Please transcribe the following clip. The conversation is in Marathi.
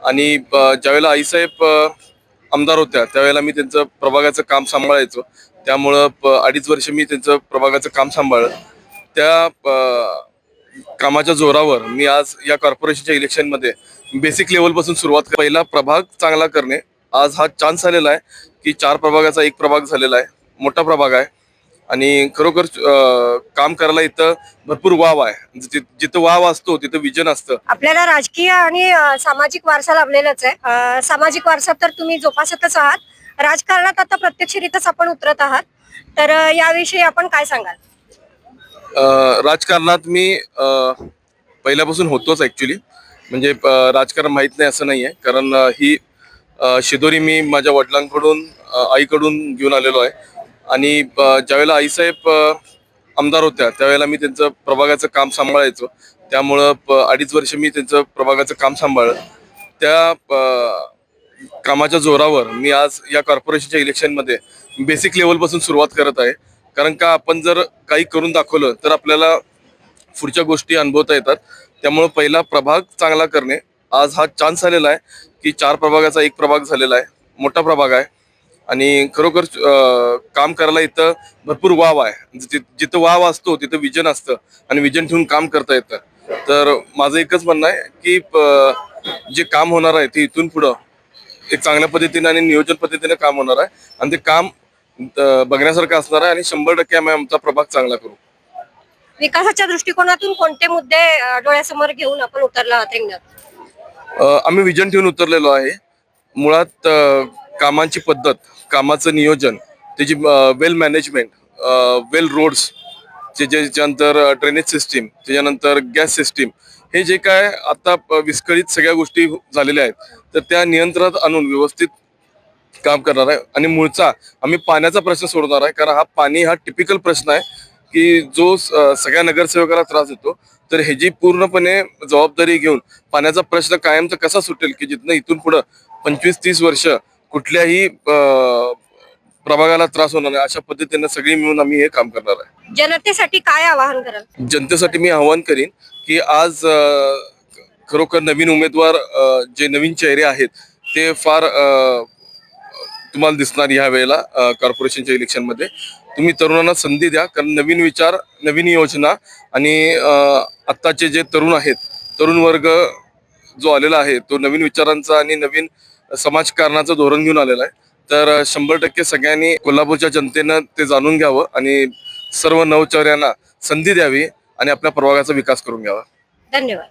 आणि ज्यावेळेला आईसाहेब आमदार होत्या त्यावेळेला मी त्यांचं प्रभागाचं काम सांभाळायचो. त्यामुळं 2.5 वर्ष मी त्यांचं प्रभागाचं काम सांभाळलं. त्या कामाच्या जोरावर मी आज या कॉर्पोरेशनच्या इलेक्शनमध्ये बेसिक लेवलपासून सुरुवात पहिला प्रभाग चांगला करणे. आज हा चान्स आलेला आहे की 4 प्रभागाचा 1 प्रभाग झालेला आहे. मोठा प्रभाग आहे आणि खरोखर काम करायला इथं भरपूर वाव आहे. जिथं वाव असतो तिथं विजन असतं. आपल्याला राजकीय आणि सामाजिक वारसा लाभलेलाच आहे. सामाजिक वारसा तर तुम्ही जोपासतच आहात. राजकारणात आता प्रत्यक्षरित्याच आपण उतरत आहात. तर याविषयी आपण काय सांगाल? राजकारणात मी पहिल्यापासून होतोच ऍक्च्युली. म्हणजे राजकारण माहीत नाही असं नाही आहे. कारण ही शिदोरी मी माझ्या वडिलांकडून आईकडून घेऊन आलेलो आहे. आणि ज्यावेळेला आईसाहेब आमदार होत्या त्यावेळेला मी त्यांचं प्रभागाचं काम सांभाळायचो. त्यामुळं 2.5 वर्ष मी त्यांचं प्रभागाचं काम सांभाळलं. त्या कामाच्या जोरावर मी आज या कॉर्पोरेशनच्या इलेक्शनमध्ये बेसिक लेवलपासून सुरुवात करत आहे. कारण का आपण जर काही करून दाखवलं तर आपल्याला पुढच्या गोष्टी अनुभवता येतात. त्यामुळे पहिला प्रभाग चांगला करणे. आज हा चान्स आलेला आहे की 4 प्रभागाचा 1 प्रभाग झालेला आहे. मोठा प्रभाग आहे आणि खरोखर काम करायला इथं भरपूर वाव आहे. जिथं वाव असतो तिथं विजन असतं आणि विजन ठेवून काम करता येतं. तर माझं एकच म्हणणं आहे की जे काम होणार आहे ते इथून पुढं एक चांगल्या पद्धतीने आणि नियोजन पद्धतीने काम होणार आहे आणि ते काम बघण्यासारखं असणार आहे आणि 100% आम्ही आमचा प्रभाग चांगला करू. विकासाच्या दृष्टिकोनातून कोणते मुद्दे डोळ्यासमोर घेऊन आपण उतरला आहात रिंगणात? आम्ही विजन ठेवून उतरलेलो आहे. मुळात कामांची पद्धत, कामाचं नियोजन, त्याची वेल मॅनेजमेंट, वेल रोड्स, त्याच्यानंतर ड्रेनेज सिस्टीम, त्याच्यानंतर गॅस सिस्टीम, हे जे काय आता विस्कळीत सगळ्या गोष्टी झालेल्या आहेत तर त्या नियंत्रणात आणून व्यवस्थित काम करणार आहे. आणि मूळचा आम्ही पाण्याचा प्रश्न सोडवणार आहे. कारण पाणी हा टिपिकल प्रश्न आहे की जो सगळ्या नगरसेवकाला त्रास देतो. तर ह्याची पूर्णपणे जबाबदारी घेऊन पाण्याचा प्रश्न कायमचा कसा सुटेल की जिथनं इथून पुढं 25-30 वर्ष कुठल्याही प्रभागाला त्रास होणार नाही अशा पद्धतीने सगळी मिळून आम्ही हे काम करणार आहे. जनतेसाठी काय आवाहन कराल? जनतेसाठी मी आवाहन करीन की आज खरोखर नवीन उमेदवार, जे नवीन चेहरे आहेत ते फार तुम्हाला दिसणार ह्या वेळेला कॉर्पोरेशनच्या इलेक्शनमध्ये. तुम्ही तरुणांना संधी द्या. कारण नवीन विचार, नवीन योजना आणि आत्ताचे जे तरुण आहेत, तरुण वर्ग जो आलेला आहे तो नवीन विचारांचा आणि नवीन समाजकारणाचं धोरण घेऊन आलेला आहे. तर 100% सगळ्यांनी कोल्हापूरच्या जनतेनं ते जाणून घ्यावं आणि सर्व नवचेहऱ्यांना संधी द्यावी आणि आपल्या प्रभागाचा विकास करून घ्यावा. धन्यवाद.